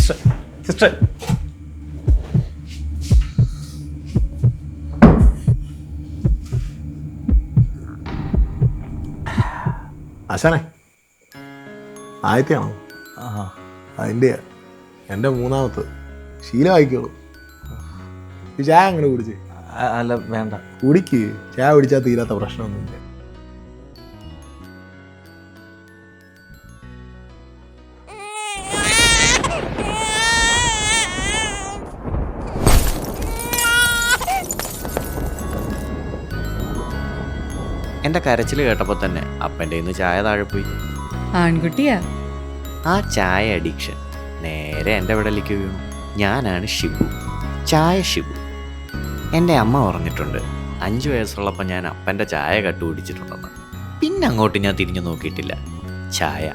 Sister sister ആശാനെ ആദ്യത്തെയാണോ? അതിൻ്റെ എൻ്റെ മൂന്നാമത്തെ ശീലമായിക്കോളൂ. ചായ അങ്ങനെ കുടിച്ച് അല്ല വേണ്ട, കുടിക്ക്. ചായ കുടിച്ചാൽ തീരാത്ത പ്രശ്നമൊന്നുമില്ല. എൻ്റെ കരച്ചിൽ കേട്ടപ്പോൾ തന്നെ അപ്പൻ്റെ ഇന്ന് ചായ താഴെ പോയി. ആൺകുട്ടിയാ? ആ ചായ അഡിക്ഷൻ നേരെ എൻ്റെ വിടലേക്ക് വീണു. ഞാനാണ് ഷിബു, ചായ ഷിബു. എൻ്റെ അമ്മ പറഞ്ഞിട്ടുണ്ട് 5 വയസ്സുള്ളപ്പോൾ ഞാൻ അപ്പൻ്റെ ചായ കട്ടു കുടിച്ചിട്ടുണ്ടെന്ന്. പിന്നെ അങ്ങോട്ട് ഞാൻ തിരിഞ്ഞു നോക്കിയിട്ടില്ല. ചായ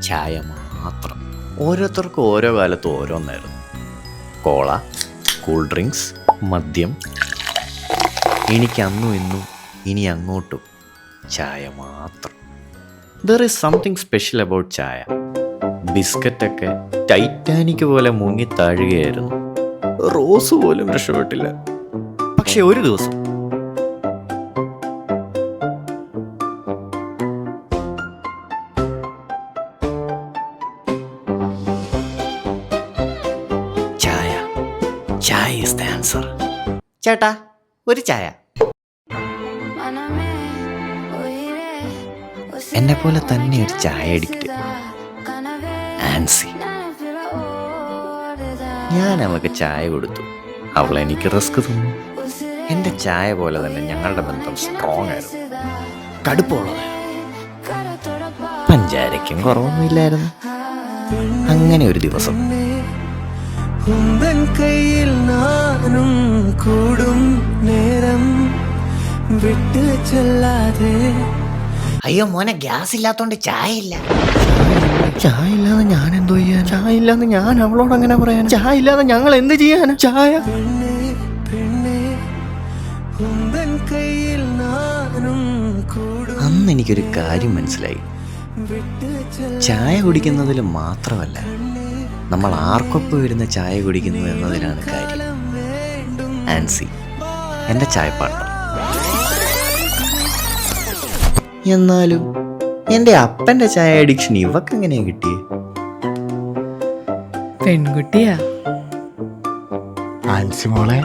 ചായ മാത്രം. ഓരോരുത്തർക്കും ഓരോ കാലത്ത് ഓരോന്നായിരുന്നു. കോള, കൂൾ ഡ്രിങ്ക്സ്, മദ്യം. എനിക്ക് അന്നും ഇന്നും ഇനി അങ്ങോട്ടും ചായ മാത്രം. There is something special about ചായ. ബിസ്ക്കറ്റൊക്കെ ടൈറ്റാനിക് പോലെ മുങ്ങി താഴുകയായിരുന്നു. റോസ് പോലും രക്ഷപ്പെട്ടില്ല. പക്ഷെ ഒരു ദിവസം ചായ ചായ ഈസ് ദ ആൻസർ. ചേട്ടാ ഒരു ചായ. എന്നെ പോലെ തന്നെ ഒരു ചായ അഡിക്റ്റ് ആൻസി. ഞാൻ അവൾക്ക് ചായ കൊടുത്തു, അവൾ എനിക്ക് റിസ്ക് തന്നു. എൻ്റെ ചായ പോലെ തന്നെ ഞങ്ങളുടെ ബന്ധം സ്ട്രോങ് ആയിരുന്നു, കടുപ്പമുള്ളതായിരുന്നു. പഞ്ചാരയ്ക്കും കുറവൊന്നുമില്ലായിരുന്നു. അങ്ങനെ ഒരു ദിവസം കയ്യിൽ നാനും കൂടും നേരം വിട്ട് ചെല്ലാതെ. അയ്യോ മോനെ, ഗ്യാസ് ഇല്ലാത്തോണ്ട് ചായ ഇല്ല. ചായ ഇല്ലാതെ ഞാൻ എന്തോ ചെയ്യാൻ? ചായ ഇല്ലാതെ ഞാൻ അവളോട് അങ്ങനെ പറയാൻ? ചായ ഇല്ലാതെ ഞങ്ങൾ എന്ത് ചെയ്യാനാ? ചായ അന്ന് എനിക്കൊരു കാര്യം മനസ്സിലായി. ചായ കുടിക്കുന്നതിൽ മാത്രമല്ല, നമ്മൾ ആർക്കൊപ്പം വരുന്ന ചായ കുടിക്കുന്നു എന്നതിലാണ് കാര്യം. ആൻസി എൻ്റെ ചായപ്പാട്ടം. എന്നാലും എൻ്റെ അപ്പൻ്റെ ചായ അഡിക്ഷൻ ഇവക്കെങ്ങനെയാ കിട്ടിയേ? പെൺകുട്ടിയാ? ആൻസി മോളെ